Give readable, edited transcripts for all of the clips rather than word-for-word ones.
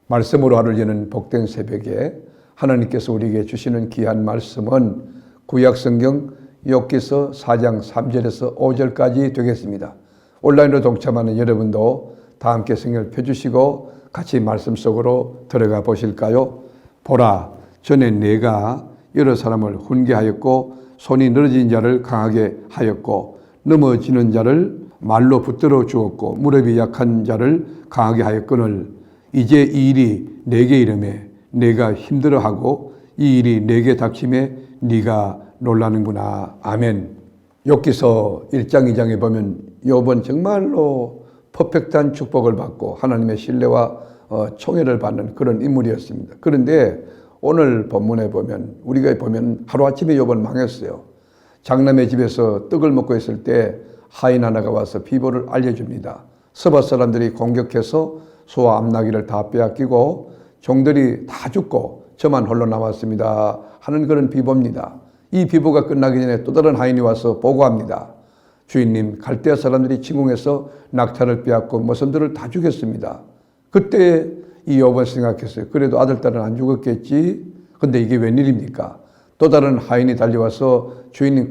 말씀으로 하루를 여는 복된 새벽에 하나님께서 우리에게 주시는 귀한 말씀은 구약성경 욥기서 4장 3절에서 5절까지 되겠습니다. 온라인으로 동참하는 여러분도 다 함께 성경을 펴주시고 같이 말씀 속으로 들어가 보실까요? 보라, 전에 내가 여러 사람을 훈계하였고 손이 늘어진 자를 강하게 하였고 넘어지는 자를 말로 붙들어 주었고 무릎이 약한 자를 강하게 하였거늘 이제 이 일이 내게 이르매 내가 힘들어하고 이 일이 내게 닥침에 네가 놀라는구나. 아멘. 욥기서 1장 2장에 보면 욥은 정말로 퍼펙트한 축복을 받고 하나님의 신뢰와 총애를 받는 그런 인물이었습니다. 그런데 오늘 본문에 보면 우리가 보면 하루아침에 욥은 망했어요. 장남의 집에서 떡을 먹고 있을 때 하인 하나가 와서 비보를 알려줍니다. 서바 사람들이 공격해서 소와 암나귀를 다 빼앗기고 종들이 다 죽고 저만 홀로 남았습니다 하는 그런 비보입니다. 이 비보가 끝나기 전에 또 다른 하인이 와서 보고합니다. 주인님, 갈대아 사람들이 침공해서 낙타를 빼앗고 모선들을 다 죽였습니다. 그때 이 욥은 생각했어요. 그래도 아들, 딸은 안 죽었겠지. 근데 이게 웬일입니까? 또 다른 하인이 달려와서 주인님,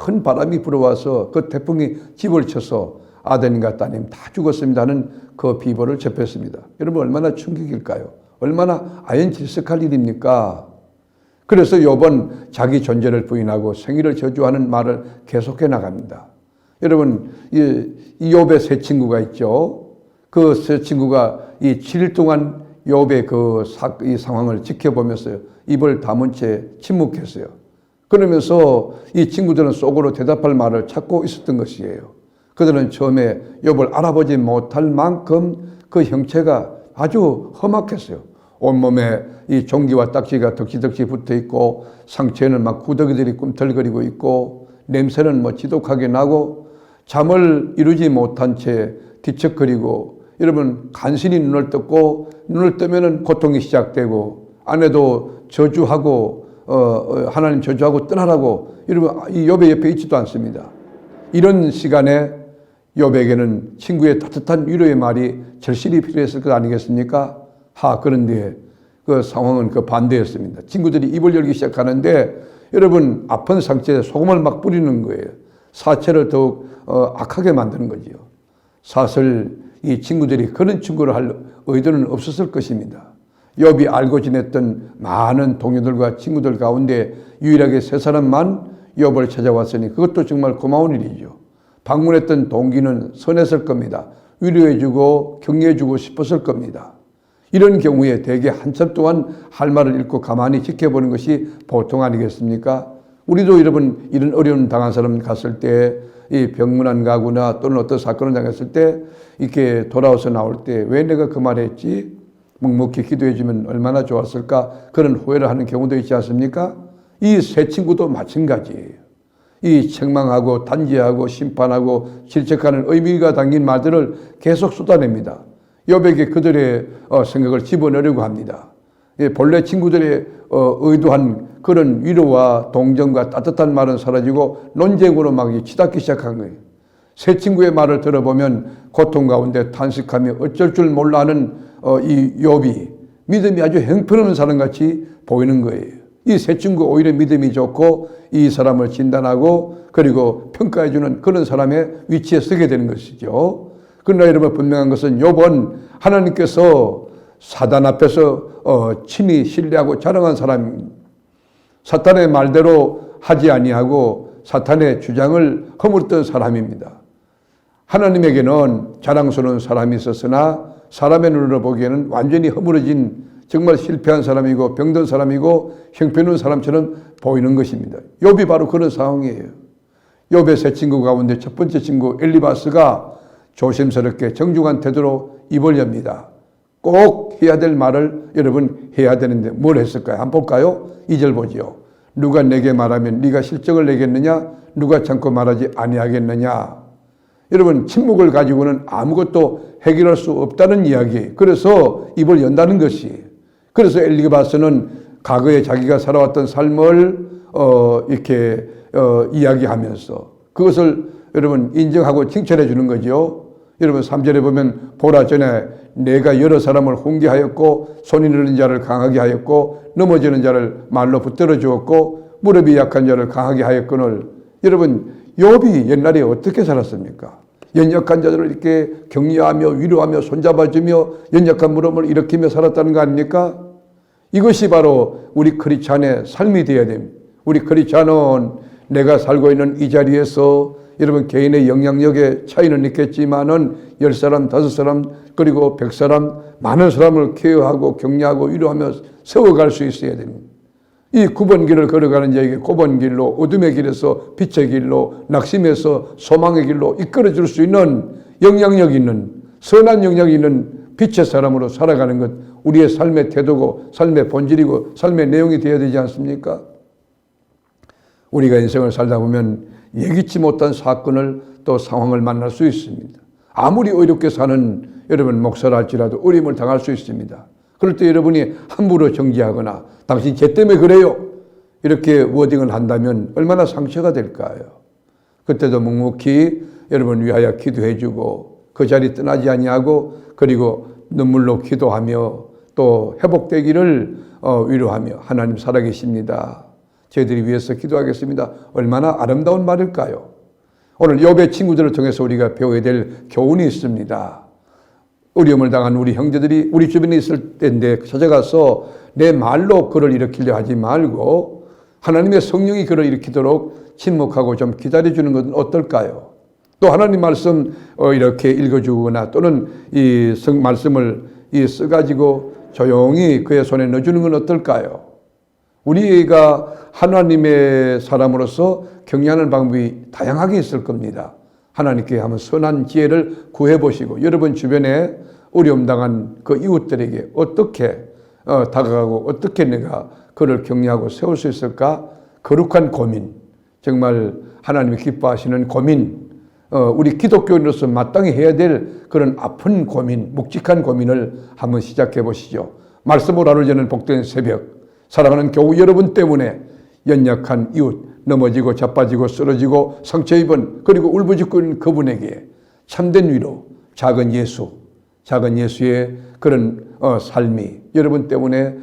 큰 바람이 불어와서 그 태풍이 집을 쳐서 아들님과 따님 다 죽었습니다 하는 그 비보를 접했습니다. 여러분 얼마나 충격일까요? 얼마나 아연질석할 일입니까? 그래서 욥은 자기 존재를 부인하고 생일을 저주하는 말을 계속해 나갑니다. 여러분 이 욥의 세 친구가 있죠. 그 세 친구가 이 7일 동안 욥의 이 상황을 지켜보면서 입을 다문 채 침묵했어요. 그러면서 이 친구들은 속으로 대답할 말을 찾고 있었던 것이에요. 그들은 처음에 욥을 알아보지 못할 만큼 그 형체가 아주 험악했어요. 온몸에 이 종기와 딱지가 덕지덕지 붙어 있고 상처에는 막 구더기들이 꿈틀거리고 있고 냄새는 지독하게 나고 잠을 이루지 못한 채 뒤척거리고 여러분 간신히 눈을 떴고 눈을 뜨면은 고통이 시작되고 아내도 저주하고 하나님 저주하고 떠나라고 여러분 이 욥의 옆에 있지도 않습니다. 이런 시간에 욥에게는 친구의 따뜻한 위로의 말이 절실히 필요했을 것 아니겠습니까? 그런데 그 상황은 그 반대였습니다. 친구들이 입을 열기 시작하는데 여러분 아픈 상처에 소금을 막 뿌리는 거예요. 사체를 더욱 악하게 만드는 거지요. 사실 이 친구들이 그런 친구를 할 의도는 없었을 것입니다. 욥이 알고 지냈던 많은 동료들과 친구들 가운데 유일하게 세 사람만 욥을 찾아왔으니 그것도 정말 고마운 일이죠. 방문했던 동기는 선했을 겁니다. 위로해주고 격려해주고 싶었을 겁니다. 이런 경우에 대개 한참 동안 할 말을 잃고 가만히 지켜보는 것이 보통 아니겠습니까? 우리도 여러분 이런 어려움 당한 사람 갔을 때 이 병문안 가거나 또는 어떤 사건을 당했을 때 이렇게 돌아와서 나올 때 왜 내가 그 말을 했지? 묵묵히 기도해주면 얼마나 좋았을까? 그런 후회를 하는 경우도 있지 않습니까? 이 세 친구도 마찬가지예요. 이 책망하고 단죄하고 심판하고 질책하는 의미가 담긴 말들을 계속 쏟아냅니다. 욥에게 그들의 생각을 집어넣으려고 합니다. 본래 친구들의 의도한 그런 위로와 동정과 따뜻한 말은 사라지고 논쟁으로 막 치닫기 시작한 거예요. 세 친구의 말을 들어보면 고통 가운데 탄식하며 어쩔 줄 몰라 하는 이 욥이 믿음이 아주 형편없는 사람같이 보이는 거예요. 이 세 친구 오히려 믿음이 좋고 이 사람을 진단하고 그리고 평가해주는 그런 사람의 위치에 서게 되는 것이죠. 그러나 여러분 분명한 것은 욥은 하나님께서 사단 앞에서 친히 신뢰하고 자랑한 사람입니다. 사탄의 말대로 하지 아니하고 사탄의 주장을 허물었던 사람입니다. 하나님에게는 자랑스러운 사람이 있었으나 사람의 눈으로 보기에는 완전히 허물어진 정말 실패한 사람이고 병든 사람이고 형편없는 사람처럼 보이는 것입니다. 욥이 바로 그런 상황이에요. 욥의 세 친구 가운데 첫 번째 친구 엘리바스가 조심스럽게 정중한 태도로 입을 엽니다. 꼭 해야 될 말을 여러분 해야 되는데 뭘 했을까요? 한번 볼까요? 2절 보지요. 누가 내게 말하면 네가 실적을 내겠느냐? 누가 참고 말하지 아니하겠느냐? 여러분 침묵을 가지고는 아무것도 해결할 수 없다는 이야기. 그래서 입을 연다는 것이. 그래서 엘리바스는 과거에 자기가 살아왔던 삶을 이렇게 이야기하면서 그것을 여러분 인정하고 칭찬해 주는 거죠. 여러분 3절에 보면 보라 전에 내가 여러 사람을 훈계하였고 손이 느린 자를 강하게 하였고 넘어지는 자를 말로 붙들어 주었고 무릎이 약한 자를 강하게 하였거늘. 여러분 욥이 옛날에 어떻게 살았습니까? 연약한 자들을 이렇게 격려하며 위로하며 손잡아주며 연약한 무릎을 일으키며 살았다는 거 아닙니까? 이것이 바로 우리 크리스찬의 삶이 되어야 됩니다. 우리 크리스찬은 내가 살고 있는 이 자리에서 여러분 개인의 영향력에 차이는 있겠지만은 10사람, 5사람, 그리고 100사람, 많은 사람을 케어하고 격려하고 위로하며 세워갈 수 있어야 됩니다. 이 9번 길을 걸어가는 자에게 9번 길로, 어둠의 길에서 빛의 길로, 낙심에서 소망의 길로 이끌어 줄 수 있는 영향력 있는, 선한 영향이 있는 빛의 사람으로 살아가는 것, 우리의 삶의 태도고 삶의 본질이고 삶의 내용이 되어야 되지 않습니까? 우리가 인생을 살다 보면 예기치 못한 사건을 또 상황을 만날 수 있습니다. 아무리 어렵게 사는 여러분 목사라 할지라도 어려움을 당할 수 있습니다. 그럴 때 여러분이 함부로 정지하거나 당신 죄 때문에 그래요 이렇게 워딩을 한다면 얼마나 상처가 될까요? 그때도 묵묵히 여러분 위하여 기도해 주고 그 자리 떠나지 아니하고 그리고 눈물로 기도하며 또 회복되기를 위로하며 하나님 살아계십니다. 저희들이 위해서 기도하겠습니다. 얼마나 아름다운 말일까요? 오늘 욥의 친구들을 통해서 우리가 배워야 될 교훈이 있습니다. 어려움을 당한 우리 형제들이 우리 주변에 있을 때인데 찾아가서 내 말로 그를 일으키려 하지 말고 하나님의 성령이 그를 일으키도록 침묵하고 좀 기다려주는 것은 어떨까요? 또 하나님 말씀 이렇게 읽어주거나 또는 이 말씀을 써가지고 조용히 그의 손에 넣어주는 건 어떨까요? 우리가 하나님의 사람으로서 격려하는 방법이 다양하게 있을 겁니다. 하나님께 한번 선한 지혜를 구해보시고 여러분 주변에 어려움 당한 그 이웃들에게 어떻게 다가가고 어떻게 내가 그를 격려하고 세울 수 있을까? 거룩한 고민, 정말 하나님이 기뻐하시는 고민, 우리 기독교인으로서 마땅히 해야 될 그런 아픈 고민, 묵직한 고민을 한번 시작해 보시죠. 말씀으로 하루 저는 복된 새벽, 사랑하는 교우 여러분 때문에 연약한 이웃, 넘어지고 자빠지고 쓰러지고 상처 입은 그리고 울부짖고 있는 그분에게 참된 위로, 작은 예수의 그런 삶이 여러분 때문에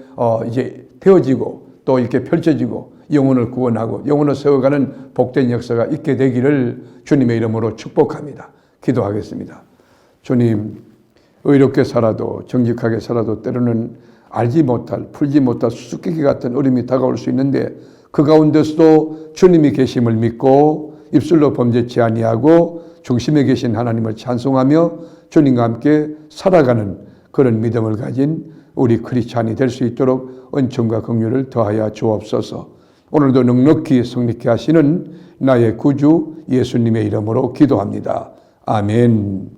이제 되어지고 또 이렇게 펼쳐지고 영혼을 구원하고 영혼을 세워가는 복된 역사가 있게 되기를 주님의 이름으로 축복합니다. 기도하겠습니다. 주님, 의롭게 살아도 정직하게 살아도 때로는 알지 못할, 풀지 못할 수수께끼 같은 어려움이 다가올 수 있는데 그 가운데서도 주님이 계심을 믿고 입술로 범죄치 아니하고 중심에 계신 하나님을 찬송하며 주님과 함께 살아가는 그런 믿음을 가진 우리 크리스찬이 될 수 있도록 은총과 긍휼을 더하여 주옵소서. 오늘도 넉넉히 성립케 하시는 나의 구주 예수님의 이름으로 기도합니다. 아멘.